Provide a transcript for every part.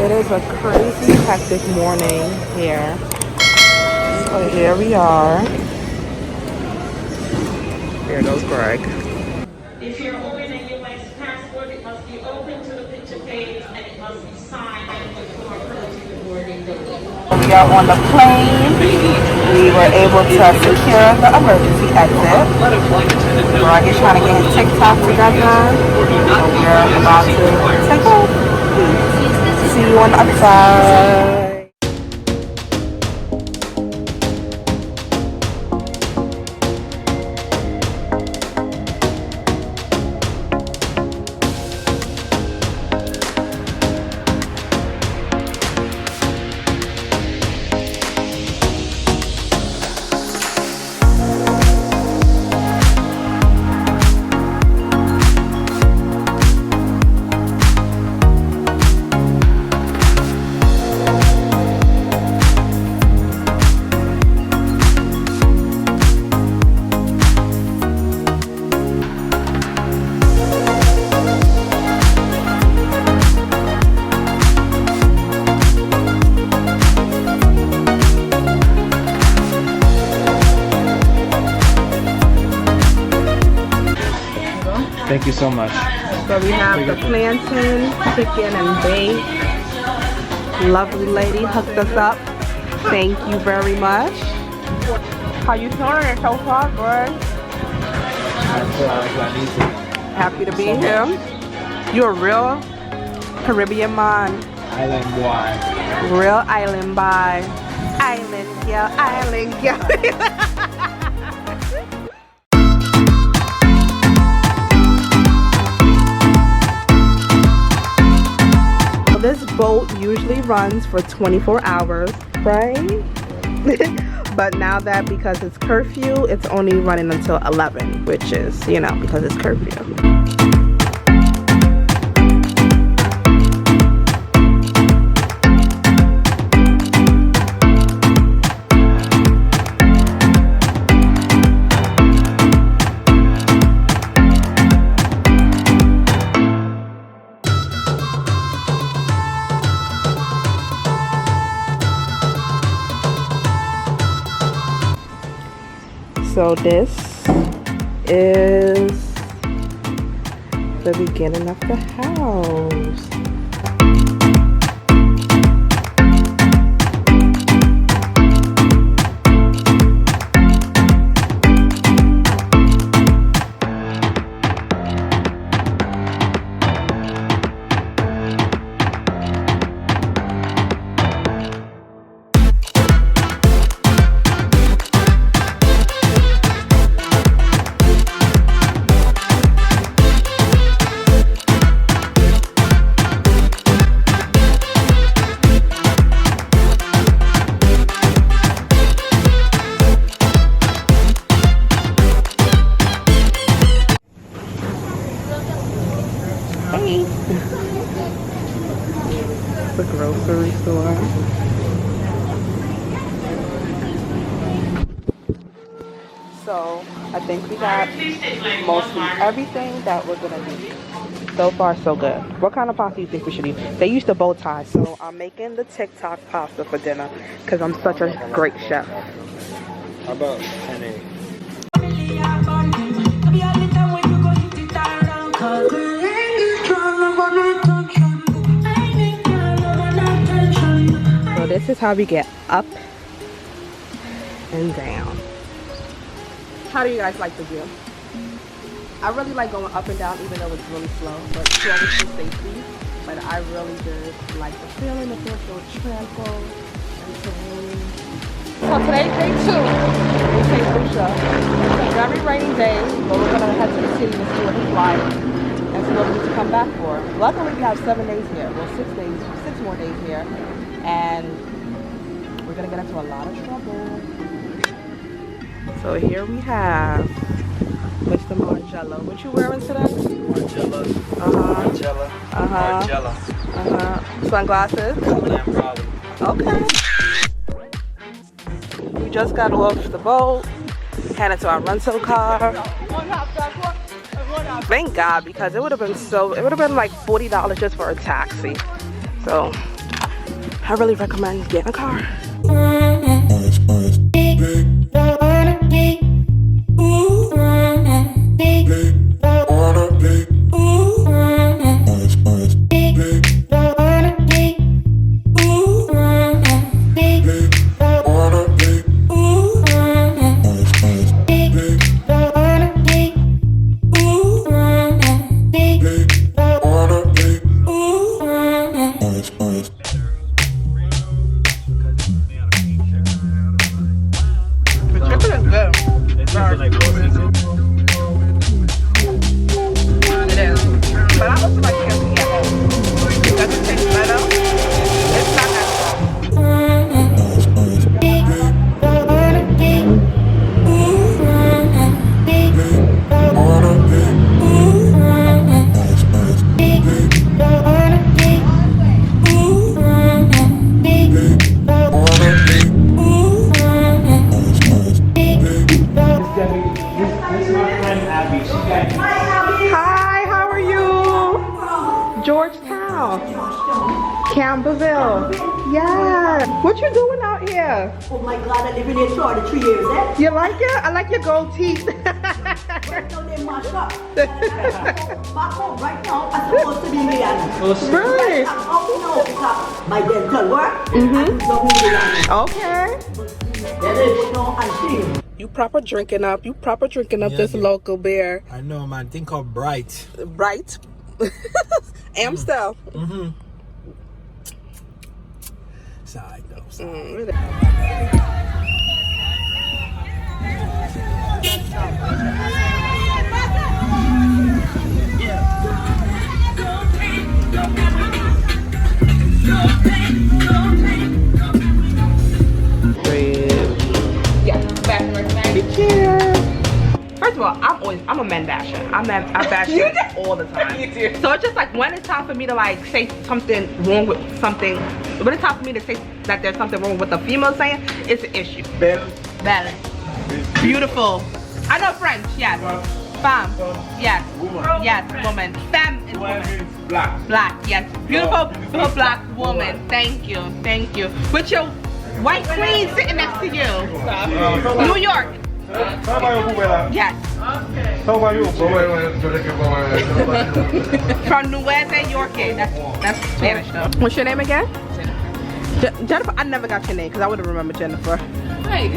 It is a crazy hectic morning here. So here we are. There goes Greg. If you're holding a U.S. passport, it must be open to the picture page and it must be signed before approaching the boarding building. We are on the plane. We were able to secure the emergency exit. Greg is trying to get his TikTok together. So we're about to take off. See you on the other side. Thank you so much. So we have the plantain, chicken, and bake. Lovely lady hooked us up. Thank you very much. How you doing so far, Greg? Happy to be here. You're a real Caribbean man. Island boy. Real island boy. Island girl, island girl. This boat usually runs for 24 hours, right? But now that because it's curfew, it's only running until 11, which is, you know, because it's curfew. So this is the beginning of the house. The grocery store. So I think we got mostly everything that we're gonna need. So far so good. What kind of pasta do you think we should eat? They used the bow tie, so I'm making the TikTok pasta for dinner because I'm such a great chef. How about penne? So this is how we get up and down. How do you guys like the view? I really like going up and down even though it's really slow, but slowly for safety. But I really did like the feeling of it so tranquil and serene. So today's day 2 in St.Lucia. It's a very rainy day, but we're gonna head to the city to see what it's like and see what we need to come back for. Luckily we have 7 days here, well 6 more days here, and we're gonna get into a lot of trouble. So here we have Mr. Margello. What you wearing today? Margella. Margella. Margella. Sunglasses? Okay. We just got off the boat, headed to our rental car. Thank God, because it would have been like $40 just for a taxi. So I really recommend getting a car. Hi, how are you? Georgetown. Camberville. Yeah. What you doing out here? Oh my God, I live in here for 3 years, eh? You like it? I like your gold teeth. Right now they mash up. Back home right now, I'm supposed to be Miami. Really? I'm off now because my dental work. I'm don't need Miami. Okay. Then they go now and clean. You proper drinking up. You proper drinking up this local beer. I know, man. Think of Bright. Right? Amstel. Side though. Cheers. First of all, I'm a man basher. I bash all the time. You do. So it's just like when it's time for me to like say something wrong with something, when it's time for me to say that there's something wrong with the female saying, it's an issue. Balance. Beautiful. I know French, yes. Femme, yes. Woman. Yes, woman. Femme is woman. Black. Black, yes. Beautiful, beautiful black woman. Thank you, thank you. With your white queen sitting next to you. New York. Yes. From Nueva York. That's Spanish though. What's your name again? Jennifer. I never got your name because I would have remembered Jennifer. Hey,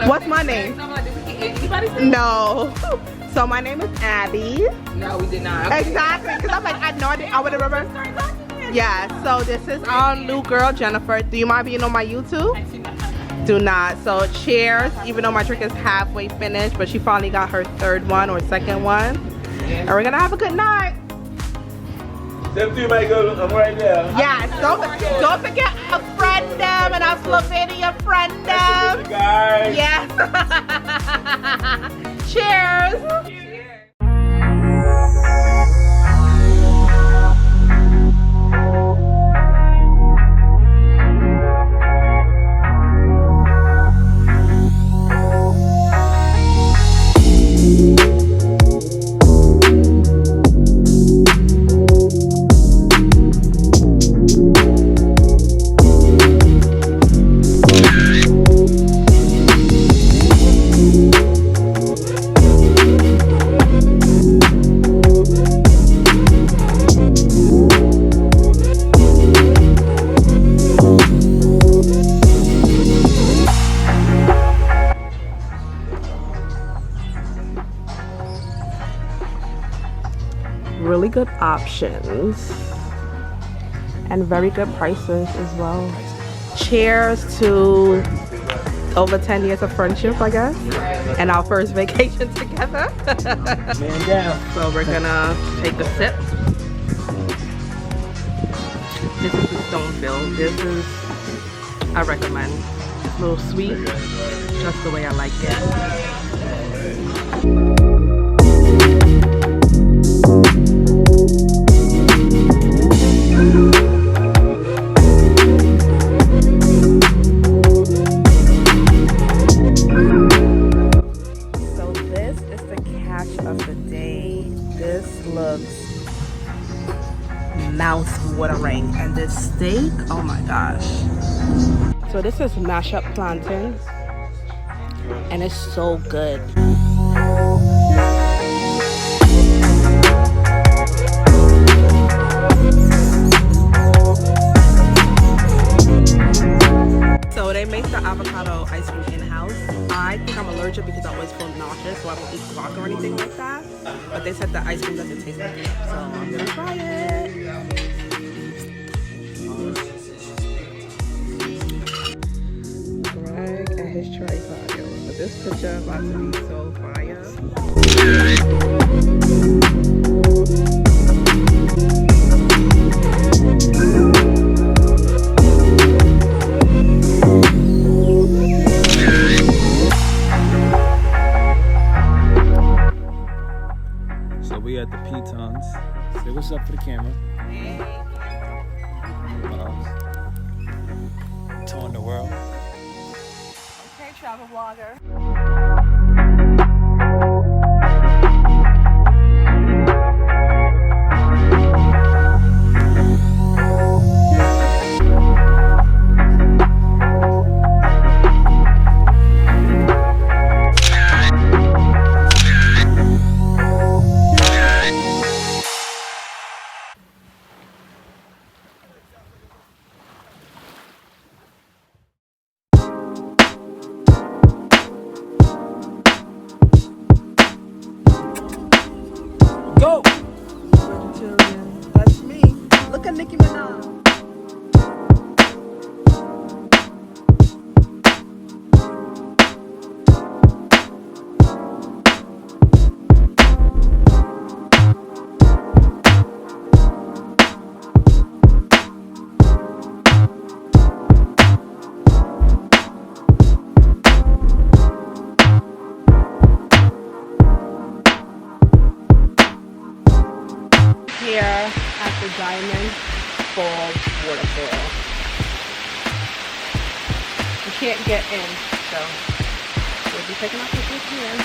What's my name? No. So my name is Abby. No, we did not. Okay. Exactly, because I'm like, I know I would have remembered. Yeah, so this is our new girl, Jennifer. Do you mind being on my YouTube? Do not. So cheers, even though my drink is halfway finished, but she finally got her third one or second one. And we're gonna have a good night. Them two, my girl, I'm right there. Yes, don't forget our friend them and our Slovenia friend them. Guys. Yes. Cheers. Really good options and very good prices as well. Cheers to over 10 years of friendship, I guess, and our first vacation together. Man down. So we're gonna take a sip. This is the Stonefield. This is, I recommend. It's a little sweet, just the way I like it. Mouth watering. everything. And this steak, oh my gosh. So this is mashed up plantain. And it's so good. So they make the avocado ice cream in-house. I think I'm allergic because I always feel nauseous, so I don't eat guac or anything like that. But they said the ice cream doesn't taste like it, so I'm gonna try it. Greg and his tripod, yo. But this picture about to be so fire. We at the Pitons. Say what's up for the camera. Hey. Touring the world. Okay, travel vlogger. Go! That's me. Look at Nicki Minaj. Here at the Diamond Falls Waterfall. You can't get in, so we'll be taking our pictures here.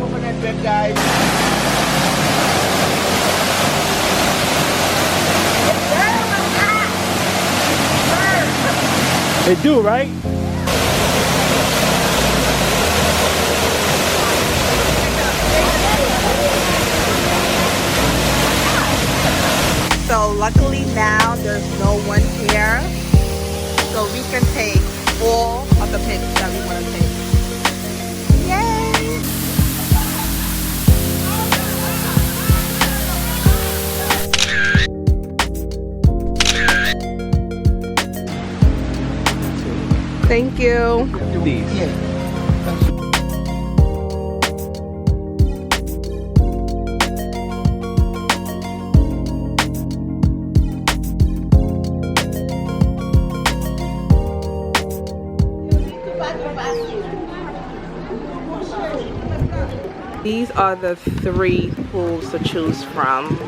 Over that bed, guys. They do, right? So luckily now there's no one here, so we can take all of the pics that we want to take. Yay! Thank you. These. These are the 3 pools to choose from.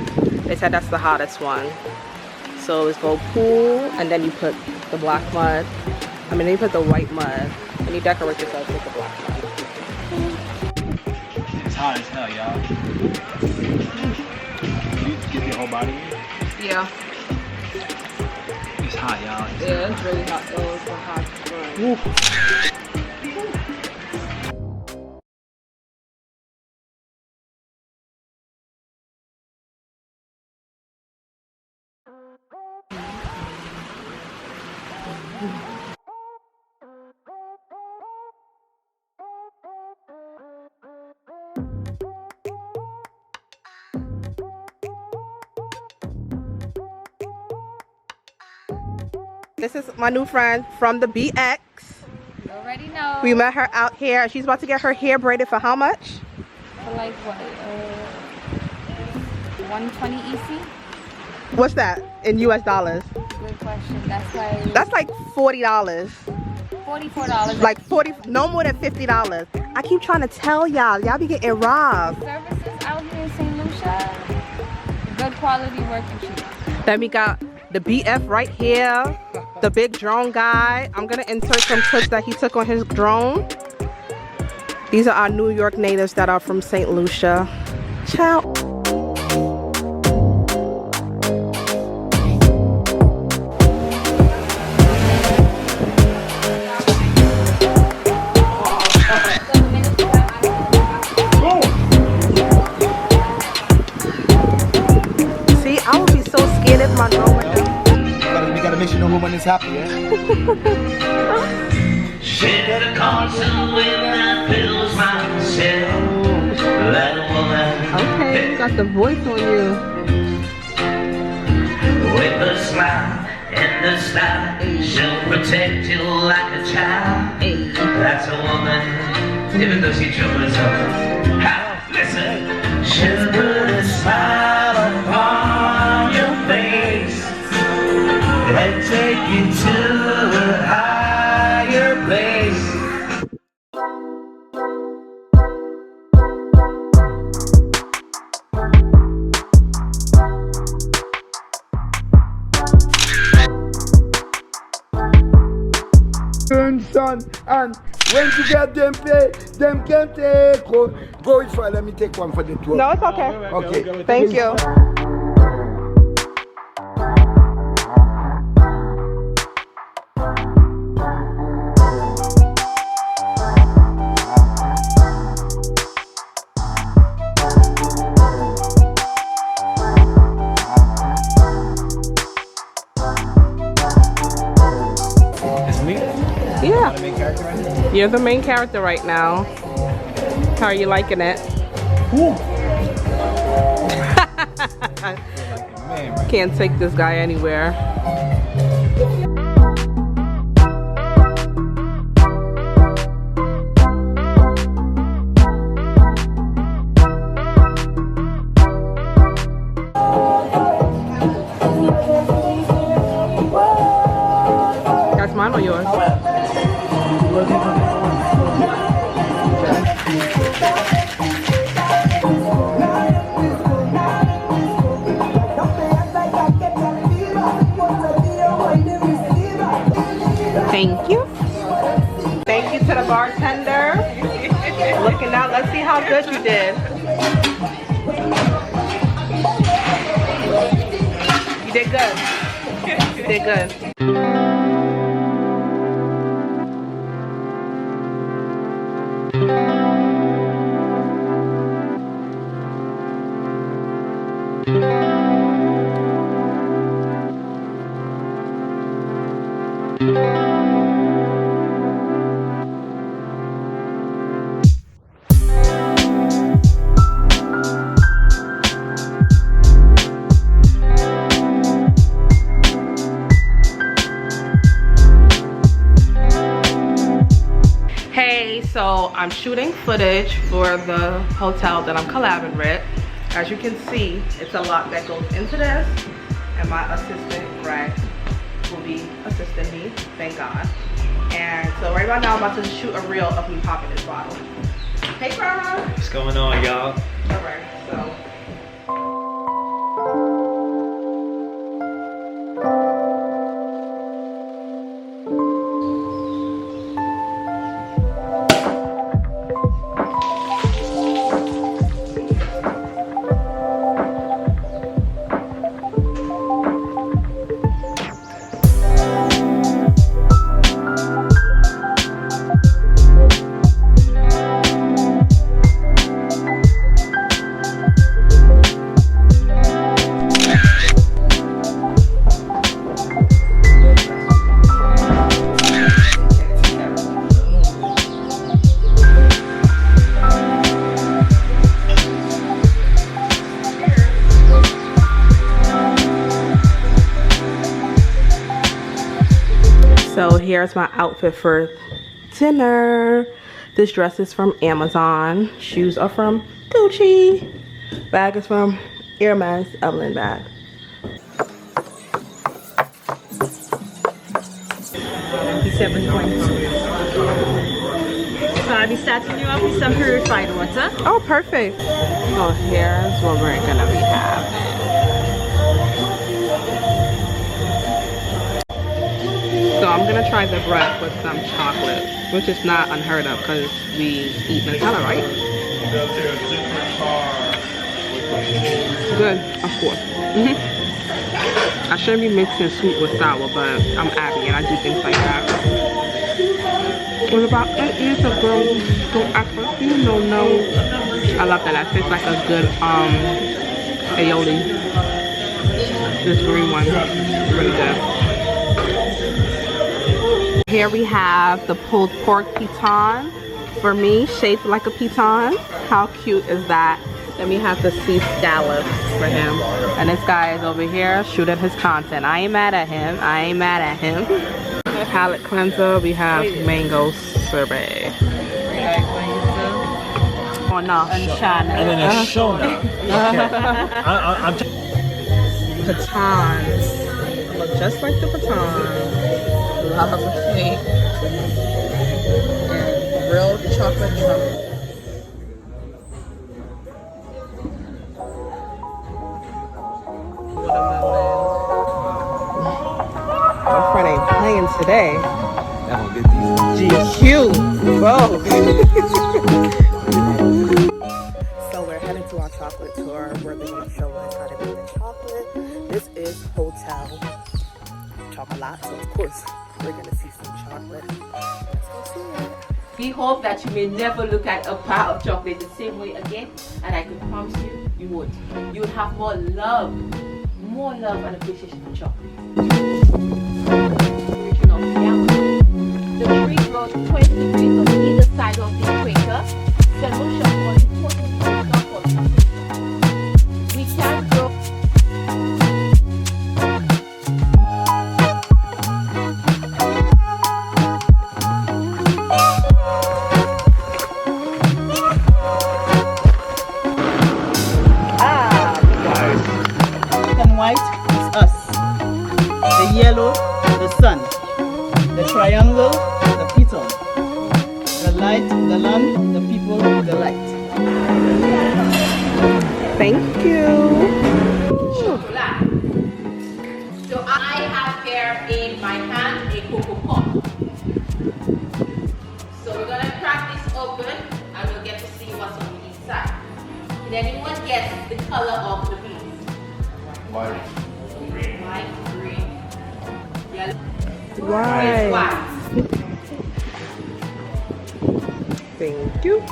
They said that's the hottest one. So it's go pool, and then you put the black mud. I mean, you put the white mud, and you decorate yourself with the black mud. It's hot as hell, y'all. You get your whole body in? Yeah. It's hot, y'all. Yeah, it's really hot. Oh, it's a hot one. Woo. This is my new friend from the BX. You already know. We met her out here. She's about to get her hair braided for how much? For like what? 120 EC? What's that in US dollars? Good question. That's like $40. $44. Like 40, no more than $50. I keep trying to tell y'all be getting robbed. Services out here in St. Lucia. Good quality work and cheap. Then we got the BF right here. The big drone guy. I'm gonna insert some clips that he took on his drone. These are our New York natives that are from St. Lucia. Ciao. See, I would be so scared if my drone went down. We gotta make sure no woman is happy, yeah? Share the constant wind that fills my cell. That woman. Okay, you got the voice on you. With a smile and a style, she'll protect you like a child. That's a woman, even though she troubles her. Listen, she'll put a smile upon your face and take you to a higher place. Son, and when you get them pay, them can take. Go it for. Let me take one for the tour. No, it's okay. Okay. Thank you. It's me? Yeah. The main character right now? You're the main character right now. How are you liking it? Man, right? Can't take this guy anywhere. That's mine or yours? Thank you. Thank you to the bartender. Looking out. Let's see how good you did. You did good. You did good. Hey, so I'm shooting footage for the hotel that I'm collabing with. As you can see, it's a lot that goes into this, and my assistant, Greg, will be assisting me, thank God. And so right about now, I'm about to shoot a reel of me popping this bottle. Hey, Grandma. What's going on, y'all? All right, so. So here's my outfit for dinner. This dress is from Amazon. Shoes are from Gucci. Bag is from Hermes Evelyn bag. So I'll be starting you off with some purified water. Oh, perfect. So here's what we're gonna be having. So I'm gonna try the bread with some chocolate, which is not unheard of because we eat Nutella, right? Good, of course. I shouldn't be mixing sweet with sour, but I'm Abby and I do things like that. What about 8 years ago, so Aquafino? No. I love that. That tastes like a good aioli. This green one, really good. Here we have the pulled pork piton. For me, shaped like a piton. How cute is that? Then we have the sea scallops for him. And this guy is over here shooting his content. I ain't mad at him. I ain't mad at him. Palate cleanser, we have mango sorbet. Oh no. And then a Shona. I'm Pitons. Look just like the pitons. Lovely. And real chocolate truffle. My friend ain't playing today. GQ, bro. So we're heading to our chocolate tour. We're going to show us how to make the chocolate. This is Hotel Chocolat. So of course, we're going to see some chocolate. Let's go see it. We hope that you may never look at a bar of chocolate the same way again, and I can promise you, you would. You would have more love and appreciation for chocolate. Region of Yama. The tree grows 20 degrees on either side of the equator. St.Lucia was important for we can grow. White is us. The yellow, the sun. The triangle, the piton. The light, the lamp, the people, the light. Thank you. Chocolat. So I have here in my hand a cocoa pot. So we're gonna crack this open and we'll get to see what's on the inside. Can anyone guess the color of the beans? White, green, yellow. Right. White. Thank you.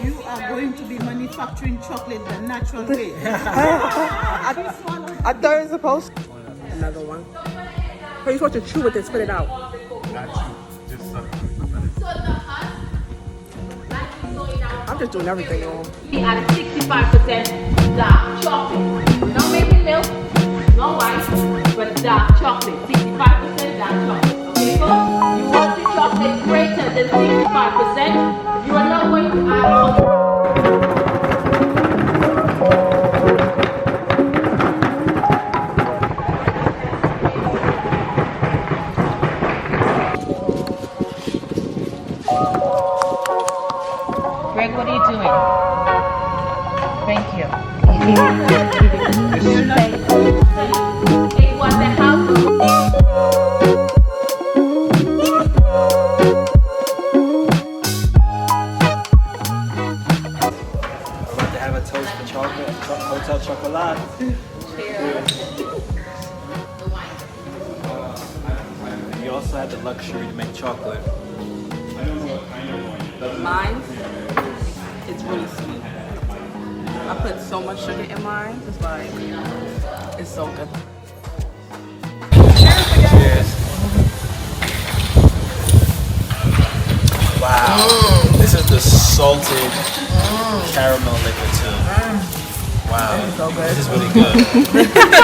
You are going to be manufacturing chocolate the natural way. I thought it was supposed to. Another one. So you're supposed to chew it and spit it out. I'm just doing everything wrong. We are at 65% dark chocolate. Not making milk, no white, but dark chocolate. 65% dark chocolate. Okay, folks? You want the chocolate greater than 65%, you are not going to add all the Greg, what are you doing? Thank you. It was the house. about to have a toast for chocolate, Hotel Chocolat. You also have the luxury to make chocolate. Mine, it's really sweet. I put so much sugar in mine. It's like, it's so good. Cheers. Wow. This is the salted caramel liquor too. Wow. So good. This is really good.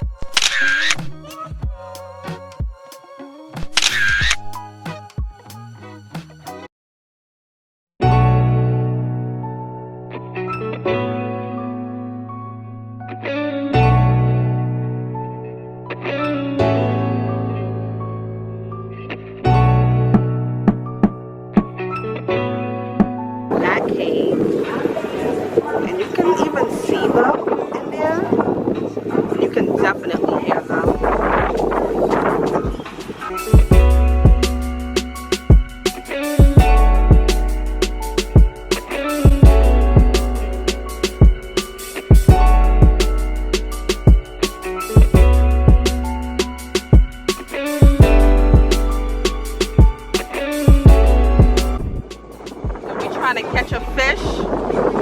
trying to catch a fish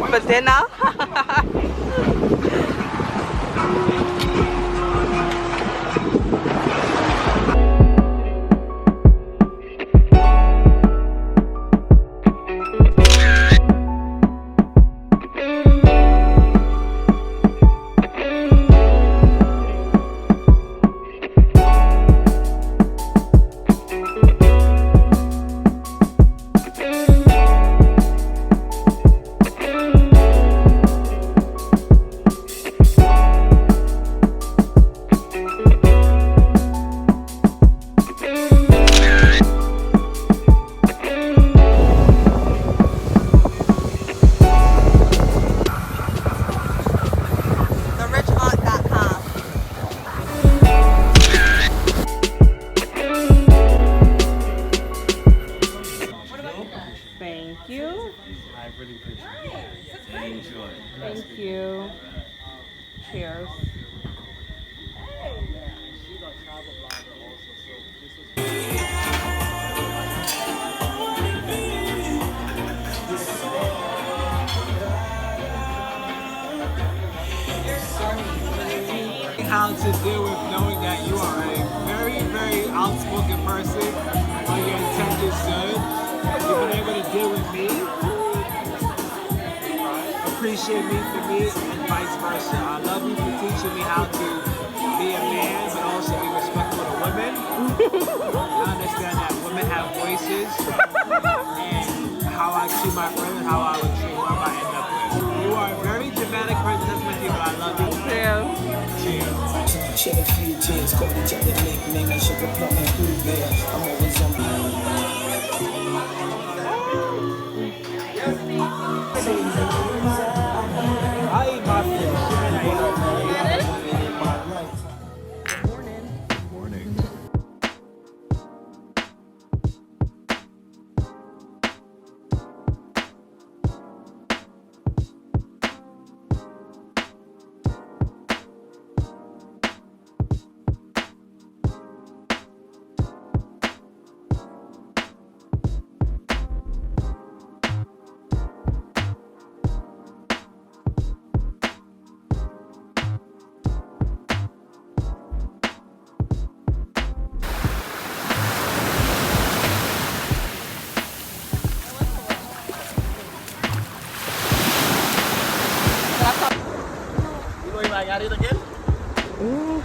for dinner. Thank you. I really appreciate it. Enjoy. Thank you. Cheers. How to deal with knowing that you are a very, very outspoken person, but your intent is good. You've been able to deal with me, appreciate me for me, and vice versa. I love you for teaching me how to be a man, but also be respectful to women. I understand that women have voices, and how I treat my friends and how I would treat whoever I end up with. You are a very dramatic person, that's with you, but I love you. Cheers. Shed a few tears, called each other nickname and sugar plum and blue bear. I'm always on I eat my fish. You know I got it again? Ooh.